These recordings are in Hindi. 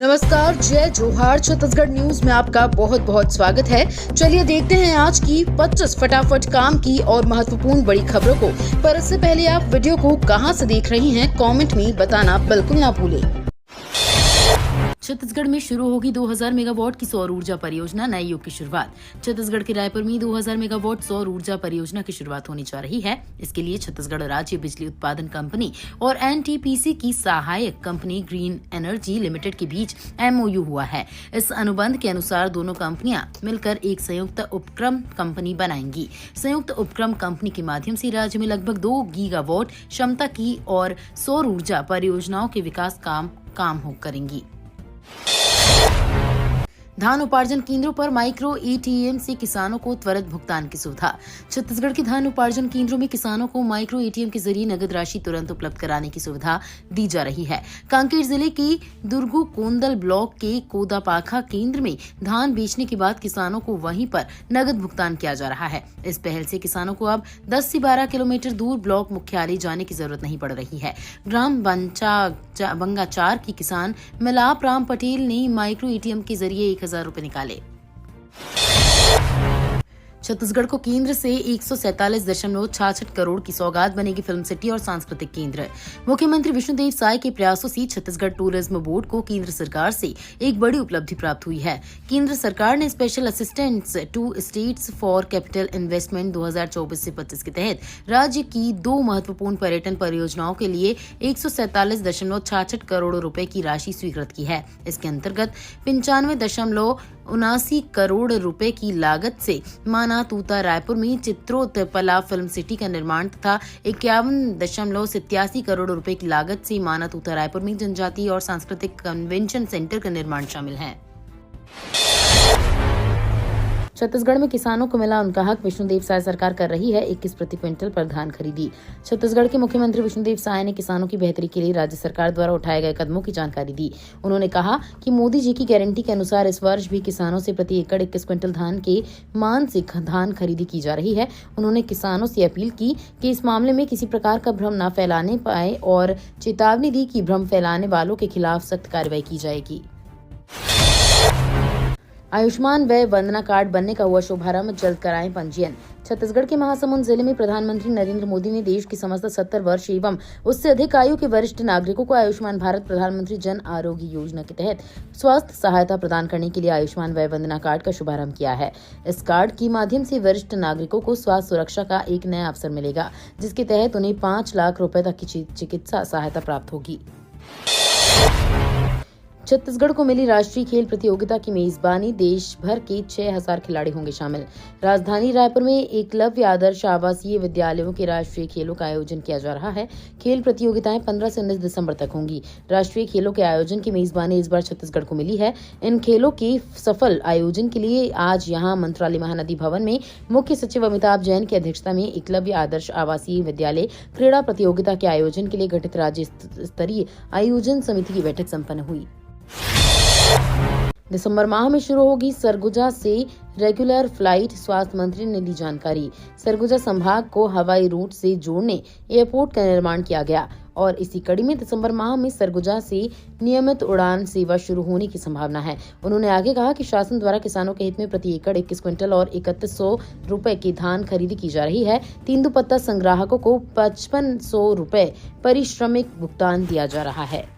नमस्कार, जय जोहार। छत्तीसगढ़ न्यूज में आपका बहुत बहुत स्वागत है। चलिए देखते हैं आज की 25 फटाफट काम की और महत्वपूर्ण बड़ी खबरों को। पर इससे पहले आप वीडियो को कहां से देख रही हैं, कमेंट में बताना बिल्कुल ना भूलें। छत्तीसगढ़ में शुरू होगी 2000 मेगावाट की सौर ऊर्जा परियोजना, नए युग की शुरुआत। छत्तीसगढ़ के रायपुर में 2000 मेगावाट सौर ऊर्जा परियोजना की शुरुआत होने जा रही है। इसके लिए छत्तीसगढ़ राज्य बिजली उत्पादन कंपनी और एनटीपीसी की सहायक कंपनी ग्रीन एनर्जी लिमिटेड के बीच एमओयू हुआ है। इस अनुबंध के अनुसार दोनों कंपनियां मिलकर एक संयुक्त उपक्रम कंपनी बनाएंगी। संयुक्त उपक्रम कंपनी के माध्यम से राज्य में लगभग 2 गीगावाट क्षमता की और सौर ऊर्जा परियोजनाओं के विकास काम करेंगी। धान उपार्जन केंद्रों पर माइक्रो एटीएम से किसानों को त्वरित भुगतान की सुविधा। छत्तीसगढ़ के धान उपार्जन केंद्रों में किसानों को माइक्रो एटीएम के जरिए नगद राशि तुरंत उपलब्ध कराने की सुविधा दी जा रही है। कांकेर जिले के दुर्गु कोंदल ब्लॉक के कोदापाखा केंद्र में धान बेचने के बाद किसानों को वहीं पर नगद भुगतान किया जा रहा है। इस पहल से किसानों को अब 10 से 12 किलोमीटर दूर ब्लॉक मुख्यालय जाने की जरूरत नहीं पड़ रही है। ग्राम बंगाचार की किसान मिलाप राम पटेल ने माइक्रो एटीएम के जरिए 1000 रुपए निकाले। छत्तीसगढ़ को केंद्र से 147.66 करोड़ की सौगात बनेगी फिल्म सिटी और सांस्कृतिक केंद्र। मुख्यमंत्री विष्णुदेव साय के प्रयासों से छत्तीसगढ़ टूरिज्म बोर्ड को केंद्र सरकार से एक बड़ी उपलब्धि प्राप्त हुई है। केंद्र सरकार ने special assistance to states for capital investment 2024 से 25 के तहत राज्य की 2 महत्वपूर्ण पर्यटन परियोजनाओं के लिए 147.66 करोड़ रुपए की राशि स्वीकृत की है। इसके अंतर्गत 95.79 करोड़ रुपए की लागत से माना तूता रायपुर में चित्रोत्पला फिल्म सिटी का निर्माण तथा 51.87 करोड़ रुपए की लागत से माना तूता रायपुर में जनजातीय और सांस्कृतिक कन्वेंशन सेंटर का निर्माण शामिल है। छत्तीसगढ़ में किसानों को मिला उनका हक, विष्णुदेव साय सरकार कर रही है 21 प्रति क्विंटल पर धान खरीदी। छत्तीसगढ़ के मुख्यमंत्री विष्णुदेव साय ने किसानों की बेहतरी के लिए राज्य सरकार द्वारा उठाए गए कदमों की जानकारी दी। उन्होंने कहा कि मोदी जी की गारंटी के अनुसार इस वर्ष भी किसानों से प्रति एकड़ 21 क्विंटल धान के मान से धान खरीदी की जा रही है। उन्होंने किसानों से अपील की कि इस मामले में किसी प्रकार का भ्रम न फैलाने पाए और चेतावनी दी कि भ्रम फैलाने वालों के खिलाफ सख्त कार्रवाई की जाएगी। आयुष्मान वय वंदना कार्ड बनने का हुआ शुभारंभ, जल्द कराएं पंजीयन। छत्तीसगढ़ के महासमुंद जिले में प्रधानमंत्री नरेंद्र मोदी ने देश की समस्त 70 वर्ष एवं उससे अधिक आयु के वरिष्ठ नागरिकों को आयुष्मान भारत प्रधानमंत्री जन आरोग्य योजना के तहत स्वास्थ्य सहायता प्रदान करने के लिए आयुष्मान वय वंदना कार्ड का शुभारंभ किया है। इस कार्ड के माध्यम से वरिष्ठ नागरिकों को स्वास्थ्य सुरक्षा का एक नया अवसर मिलेगा, जिसके तहत उन्हें 5 लाख रुपए तक की चिकित्सा सहायता प्राप्त होगी। छत्तीसगढ़ को मिली राष्ट्रीय खेल प्रतियोगिता की मेजबानी, देश भर के 6000 खिलाड़ी होंगे शामिल। राजधानी रायपुर में एकलव्य आदर्श आवासीय विद्यालयों के राष्ट्रीय खेलों का आयोजन किया जा रहा है। खेल प्रतियोगिताएं 15 से 19 दिसंबर तक होंगी। राष्ट्रीय खेलों के आयोजन की मेजबानी इस बार छत्तीसगढ़ को मिली है। इन खेलों के सफल आयोजन के लिए आज यहां मंत्रालय महानदी भवन में मुख्य सचिव अमिताभ जैन की अध्यक्षता में एकलव्य आदर्श आवासीय विद्यालय क्रीड़ा प्रतियोगिता के आयोजन के लिए गठित राज्य स्तरीय आयोजन समिति की बैठक संपन्न हुई। दिसंबर माह में शुरू होगी सरगुजा से रेगुलर फ्लाइट, स्वास्थ्य मंत्री ने दी जानकारी। सरगुजा संभाग को हवाई रूट से जोड़ने एयरपोर्ट का निर्माण किया गया और इसी कड़ी में दिसंबर माह में सरगुजा से नियमित उड़ान सेवा शुरू होने की संभावना है। उन्होंने आगे कहा कि शासन द्वारा किसानों के हित में प्रति एकड़ 21 क्विंटल और 3100 रुपए की धान खरीदी की जा रही है। तेंदूपत्ता संग्राहकों को 5500 रुपए परिश्रमिक भुगतान दिया जा रहा है।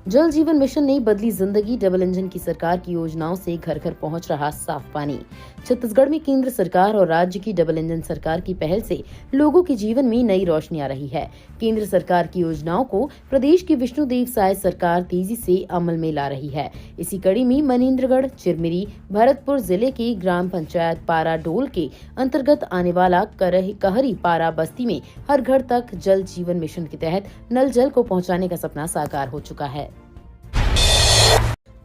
जल जीवन मिशन ने बदली जिंदगी, डबल इंजन की सरकार की योजनाओं से घर घर पहुंच रहा साफ पानी। छत्तीसगढ़ में केंद्र सरकार और राज्य की डबल इंजन सरकार की पहल से लोगों के जीवन में नई रोशनी आ रही है। केंद्र सरकार की योजनाओं को प्रदेश की विष्णुदेव साय सरकार तेजी से अमल में ला रही है। इसी कड़ी में मनेन्द्रगढ़, चिरमिरी, भरतपुर जिले के ग्राम पंचायत पारा डोल के अंतर्गत आने वाला कहरी पारा बस्ती में हर घर तक जल जीवन मिशन के तहत नल जल को पहुंचाने का सपना साकार हो चुका है।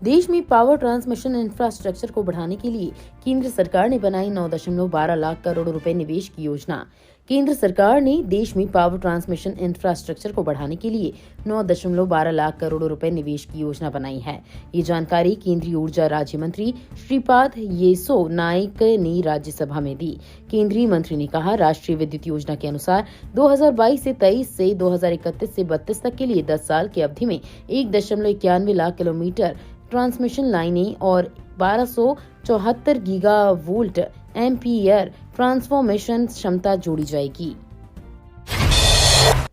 देश में पावर ट्रांसमिशन इंफ्रास्ट्रक्चर को बढ़ाने के लिए केंद्र सरकार ने बनाई 9.12 लाख करोड़ रुपए निवेश की योजना। केंद्र सरकार ने देश में पावर ट्रांसमिशन इंफ्रास्ट्रक्चर को बढ़ाने के लिए 9.12 लाख करोड़ रुपए निवेश की योजना बनाई है। ये जानकारी केंद्रीय ऊर्जा राज्य मंत्री श्रीपाद येसो नाइक ने राज्यसभा में दी। केंद्रीय मंत्री ने कहा, राष्ट्रीय विद्युत योजना के अनुसार 2022 से 23 से 2031 से 32 तक के लिए 10 साल की अवधि में 1.91 लाख किलोमीटर ट्रांसमिशन लाइनें और 1274 गीगावोल्ट एम्पीयर ट्रांसफॉर्मेशन क्षमता जोड़ी जाएगी।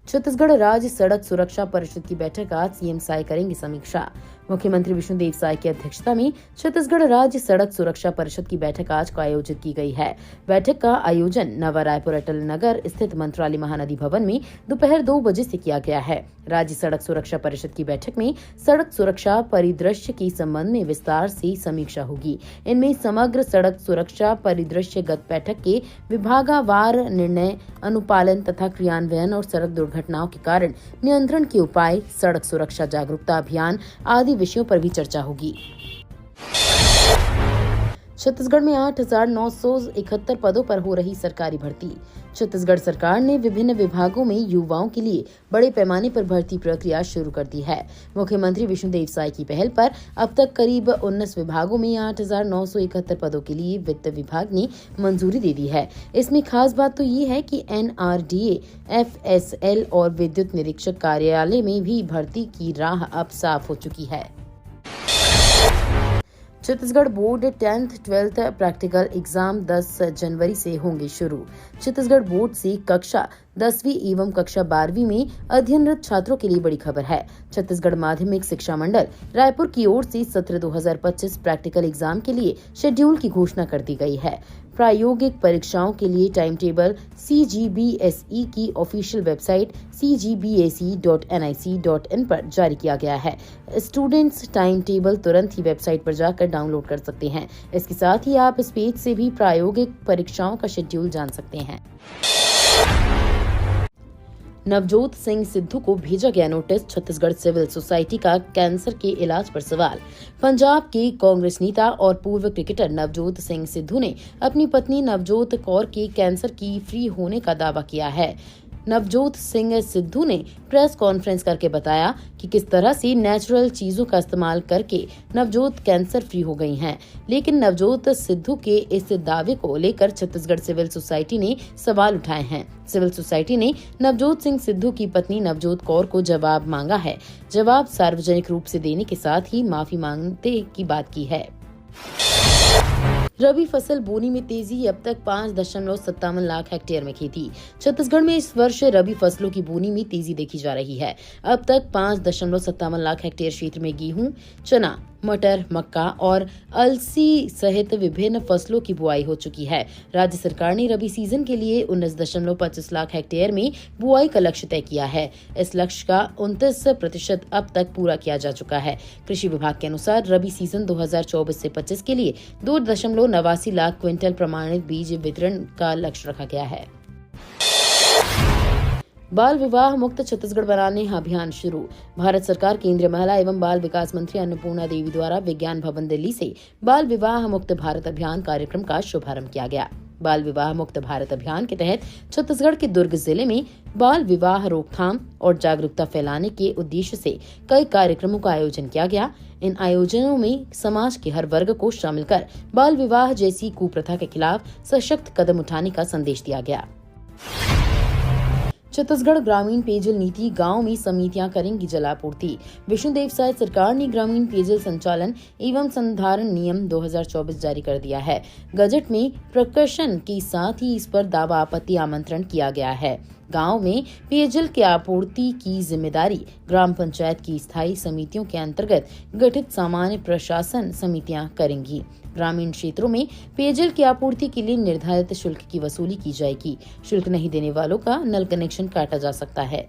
छत्तीसगढ़ राज्य सड़क सुरक्षा परिषद की बैठक आज सीएम साय करेंगे समीक्षा। मुख्यमंत्री विष्णुदेव साय की अध्यक्षता में छत्तीसगढ़ राज्य सड़क सुरक्षा परिषद की बैठक आज को आयोजित की गई है। बैठक का आयोजन नवा रायपुर अटल नगर स्थित मंत्रालय महानदी भवन में दोपहर 2 बजे से किया गया है। राज्य सड़क सुरक्षा परिषद की बैठक में सड़क सुरक्षा परिदृश्य के संबंध में विस्तार से समीक्षा होगी। इनमें समग्र सड़क सुरक्षा परिदृश्यगत बैठक के विभागवार निर्णय अनुपालन तथा क्रियान्वयन और सड़क दुर्घटनाओं के कारण नियंत्रण के उपाय, सड़क सुरक्षा जागरूकता अभियान आदि विषयों पर भी चर्चा होगी। छत्तीसगढ़ में 8,971 पदों पर हो रही सरकारी भर्ती। छत्तीसगढ़ सरकार ने विभिन्न विभागों में युवाओं के लिए बड़े पैमाने पर भर्ती प्रक्रिया शुरू कर दी है। मुख्यमंत्री विष्णुदेव साय की पहल पर अब तक करीब 19 विभागों में 8,971 पदों के लिए वित्त विभाग ने मंजूरी दे दी है। इसमें खास बात तो ये है कि NRDA, FSL और विद्युत निरीक्षक कार्यालय में भी भर्ती की राह अब साफ हो चुकी है। Chhattisgarh board 10th 12th practical exam 10 जनवरी से होंगे शुरू। छत्तीसगढ़ बोर्ड से कक्षा 10वीं एवं कक्षा 12वीं में अध्ययनरत छात्रों के लिए बड़ी खबर है। छत्तीसगढ़ माध्यमिक शिक्षा मंडल रायपुर की ओर से सत्र 2025 प्रैक्टिकल एग्जाम के लिए शेड्यूल की घोषणा कर दी गई है। प्रायोगिक परीक्षाओं के लिए टाइम टेबल CGBSE की ऑफिशियल वेबसाइट cgbse.nic.in पर जारी किया गया है। स्टूडेंट्स टाइम टेबल तुरंत ही वेबसाइट पर जाकर डाउनलोड कर सकते हैं। इसके साथ ही आप इस पेज से भी प्रायोगिक परीक्षाओं का शेड्यूल जान सकते हैं। नवजोत सिंह सिद्धू को भेजा गया नोटिस, छत्तीसगढ़ सिविल सोसाइटी का कैंसर के इलाज पर सवाल। पंजाब के कांग्रेस नेता और पूर्व क्रिकेटर नवजोत सिंह सिद्धू ने अपनी पत्नी नवजोत कौर के कैंसर की फ्री होने का दावा किया है। नवजोत सिंह सिद्धू ने प्रेस कॉन्फ्रेंस करके बताया कि किस तरह से नेचुरल चीजों का इस्तेमाल करके नवजोत कैंसर फ्री हो गई हैं। लेकिन नवजोत सिद्धू के इस दावे को लेकर छत्तीसगढ़ सिविल सोसाइटी ने सवाल उठाए हैं। सिविल सोसाइटी ने नवजोत सिंह सिद्धू की पत्नी नवजोत कौर को जवाब मांगा है। जवाब सार्वजनिक रूप से देने के साथ ही माफी मांगने की बात की है। रबी फसल बोनी में तेजी, अब तक 5.57 लाख हेक्टेयर में खेती। छत्तीसगढ़ में इस वर्ष रबी फसलों की बोनी में तेजी देखी जा रही है। अब तक 5.57 लाख हेक्टेयर क्षेत्र में गेहूं, चना, मटर, मक्का और अलसी सहित विभिन्न फसलों की बुआई हो चुकी है। राज्य सरकार ने रबी सीजन के लिए 19.25 लाख हेक्टेयर में बुआई का लक्ष्य तय किया है। इस लक्ष्य का 29% अब तक पूरा किया जा चुका है। कृषि विभाग के अनुसार रबी सीजन 2024 से 25 के लिए 2.89 लाख क्विंटल प्रमाणित बीज वितरण का लक्ष्य रखा गया है। बाल विवाह मुक्त छत्तीसगढ़ बनाने अभियान शुरू। भारत सरकार केंद्रीय महिला एवं बाल विकास मंत्री अन्नपूर्णा देवी द्वारा विज्ञान भवन दिल्ली से बाल विवाह मुक्त भारत अभियान कार्यक्रम का शुभारंभ किया गया। बाल विवाह मुक्त भारत अभियान के तहत छत्तीसगढ़ के दुर्ग जिले में बाल विवाह रोकथाम और जागरूकता फैलाने के उद्देश्य से कई कार्यक्रमों का आयोजन किया गया। इन आयोजनों में समाज के हर वर्ग को शामिल कर बाल विवाह जैसी कुप्रथा के खिलाफ सशक्त कदम उठाने का संदेश दिया गया। छत्तीसगढ़ ग्रामीण पेयजल नीति, गांव में समितियां करेंगी जलापूर्ति। विष्णुदेव साय सरकार ने ग्रामीण पेयजल संचालन एवं संधारण नियम 2024 जारी कर दिया है। गजट में प्रकाशन के साथ ही इस पर दावा आपत्ति आमंत्रण किया गया है। गांव में पेयजल की आपूर्ति की जिम्मेदारी ग्राम पंचायत की स्थायी समितियों के अंतर्गत गठित सामान्य प्रशासन समितियां करेंगी। ग्रामीण क्षेत्रों में पेयजल की आपूर्ति के लिए निर्धारित शुल्क की वसूली की जाएगी। शुल्क नहीं देने वालों का नल कनेक्शन काटा जा सकता है।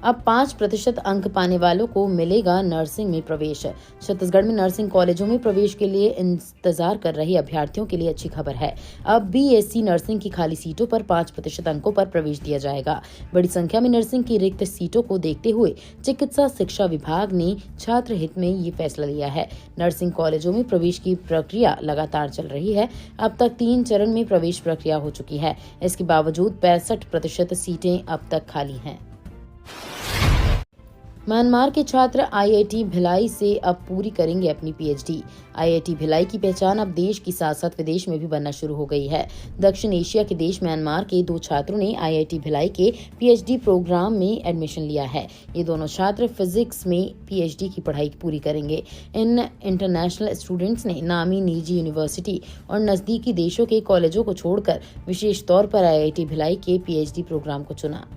अब 5% अंक पाने वालों को मिलेगा नर्सिंग में प्रवेश। छत्तीसगढ़ में नर्सिंग कॉलेजों में प्रवेश के लिए इंतजार कर रहे अभ्यर्थियों के लिए अच्छी खबर है। अब बीएससी नर्सिंग की खाली सीटों पर 5% अंकों पर प्रवेश दिया जाएगा। बड़ी संख्या में नर्सिंग की रिक्त सीटों को देखते हुए चिकित्सा शिक्षा विभाग ने छात्र हित में ये फैसला लिया है। नर्सिंग कॉलेजों में प्रवेश की प्रक्रिया लगातार चल रही है। अब तक 3 चरण में प्रवेश प्रक्रिया हो चुकी है। इसके बावजूद 65% सीटें अब तक खाली हैं। म्यांमार के छात्र आईआईटी भिलाई से अब पूरी करेंगे अपनी पीएचडी। आईआईटी भिलाई की पहचान अब देश के साथ साथ विदेश में भी बनना शुरू हो गई है। दक्षिण एशिया के देश म्यांमार के 2 छात्रों ने आईआईटी भिलाई के पीएचडी प्रोग्राम में एडमिशन लिया है। ये दोनों छात्र फिजिक्स में पीएचडी की पढ़ाई पूरी करेंगे। इन इंटरनेशनल स्टूडेंट्स ने नामी निजी यूनिवर्सिटी और नजदीकी देशों के कॉलेजों को छोड़कर विशेष तौर पर आईआईटी भिलाई के पीएचडी प्रोग्राम को चुना।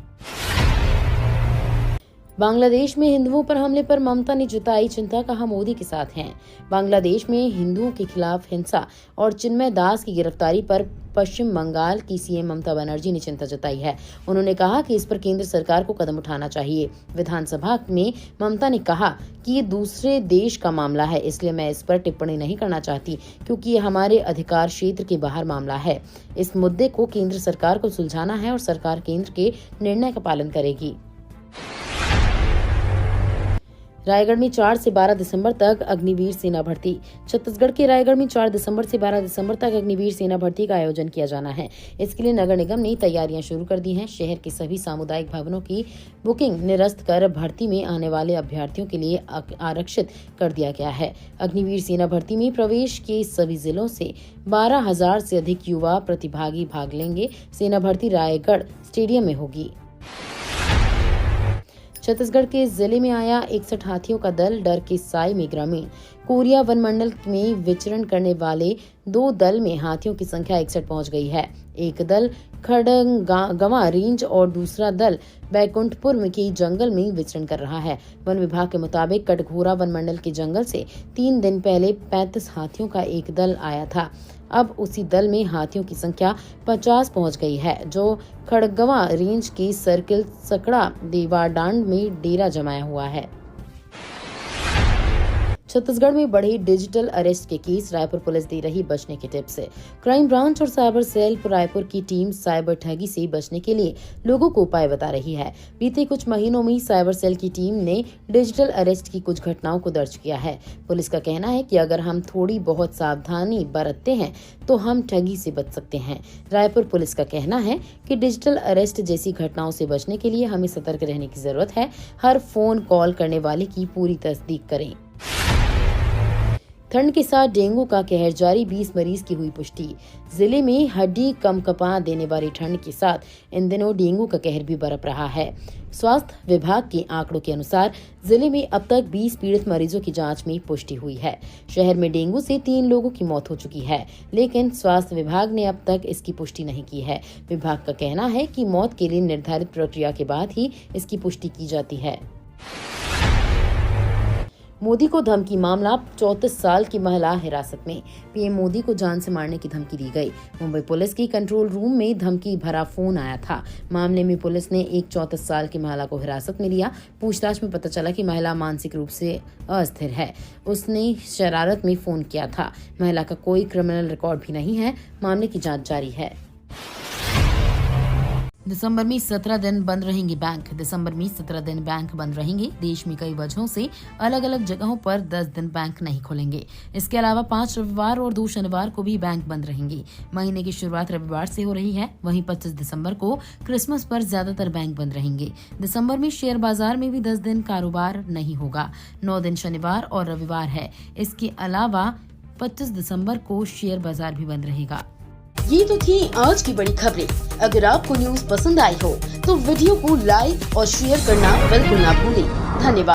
बांग्लादेश में हिंदुओं पर हमले पर ममता ने जताई चिंता, कहा मोदी के साथ हैं। बांग्लादेश में हिंदुओं के खिलाफ हिंसा और चिन्मय दास की गिरफ्तारी पर पश्चिम बंगाल की सीएम ममता बनर्जी ने चिंता जताई है। उन्होंने कहा कि इस पर केंद्र सरकार को कदम उठाना चाहिए। विधानसभा में ममता ने कहा कि ये दूसरे देश का मामला है, इसलिए मैं इस पर टिप्पणी नहीं करना चाहती, क्योंकि ये हमारे अधिकार क्षेत्र के बाहर मामला है। इस मुद्दे को केंद्र सरकार को सुलझाना है और सरकार केंद्र के निर्णय का पालन करेगी। रायगढ़ में 4 से 12 दिसंबर तक अग्निवीर सेना भर्ती। छत्तीसगढ़ के रायगढ़ में 4 दिसंबर से 12 दिसंबर तक अग्निवीर सेना भर्ती का आयोजन किया जाना है। इसके लिए नगर निगम ने तैयारियां शुरू कर दी हैं। शहर के सभी सामुदायिक भवनों की बुकिंग निरस्त कर भर्ती में आने वाले अभ्यर्थियों के लिए आरक्षित कर दिया गया है। अग्निवीर सेना भर्ती में प्रवेश के सभी जिलों से 12,000 से अधिक युवा प्रतिभागी भाग लेंगे। सेना भर्ती रायगढ़ स्टेडियम में होगी। छत्तीसगढ़ के जिले में आया 61 हाथियों का दल, डर के साए में ग्रामीण। कोरिया वन मंडल में विचरण करने वाले 2 दल में हाथियों की संख्या 61 पहुंच गई है। एक दल खड़गवा रेंज और दूसरा दल बैकुंठपुर के जंगल में विचरण कर रहा है। वन विभाग के मुताबिक कटघोरा वन मंडल के जंगल से 3 दिन पहले 35 हाथियों का एक दल आया था। अब उसी दल में हाथियों की संख्या 50 पहुंच गई है, जो खड़गवा रेंज के सर्किल सकड़ा देवाडांड में डेरा जमाया हुआ है। छत्तीसगढ़ में बढ़े डिजिटल अरेस्ट के केस, रायपुर पुलिस दे रही बचने के टिप्स। क्राइम ब्रांच और साइबर सेल रायपुर की टीम साइबर ठगी से बचने के लिए लोगों को उपाय बता रही है। बीते कुछ महीनों में साइबर सेल की टीम ने डिजिटल अरेस्ट की कुछ घटनाओं को दर्ज किया है। पुलिस का कहना है कि अगर हम थोड़ी बहुत सावधानी बरतते हैं तो हम ठगी से बच सकते हैं। रायपुर पुलिस का कहना है कि डिजिटल अरेस्ट जैसी घटनाओं से बचने के लिए हमें सतर्क रहने की जरूरत है। हर फोन कॉल करने वाले की पूरी तस्दीक करें। ठंड के साथ डेंगू का कहर जारी, 20 मरीज की हुई पुष्टि। जिले में हड्डी कंपकपा देने वाली ठंड के साथ इन दिनों डेंगू का कहर भी बरप रहा है। स्वास्थ्य विभाग के आंकड़ों के अनुसार जिले में अब तक 20 पीड़ित मरीजों की जांच में पुष्टि हुई है। शहर में डेंगू से 3 लोगों की मौत हो चुकी है, लेकिन स्वास्थ्य विभाग ने अब तक इसकी पुष्टि नहीं की है। विभाग का कहना है कि मौत के लिए निर्धारित प्रक्रिया के बाद ही इसकी पुष्टि की जाती है। मोदी को धमकी मामला, 34 साल की महिला हिरासत में। पीएम मोदी को जान से मारने की धमकी दी गई। मुंबई पुलिस की कंट्रोल रूम में धमकी भरा फोन आया था। मामले में पुलिस ने एक 34 साल की महिला को हिरासत में लिया। पूछताछ में पता चला कि महिला मानसिक रूप से अस्थिर है। उसने शरारत में फोन किया था। महिला का कोई क्रिमिनल रिकॉर्ड भी नहीं है। मामले की जाँच जारी है। दिसंबर में 17 दिन बंद रहेंगे बैंक। दिसंबर में 17 दिन बैंक बंद रहेंगे। देश में कई वजहों से अलग अलग जगहों पर 10 दिन बैंक नहीं खुलेंगे। इसके अलावा 5 रविवार और 2 शनिवार को भी बैंक बंद रहेंगे। महीने की शुरुआत रविवार से हो रही है। वहीं 25 दिसंबर को क्रिसमस पर ज्यादातर बैंक बंद रहेंगे। दिसंबर में शेयर बाजार में भी 10 दिन कारोबार नहीं होगा। 9 दिन शनिवार और रविवार है। इसके अलावा 25 दिसंबर को शेयर बाजार भी बंद रहेगा। ये तो थी आज की बड़ी खबरें। अगर आपको न्यूज पसंद आई हो तो वीडियो को लाइक और शेयर करना बिल्कुल ना भूलें। धन्यवाद।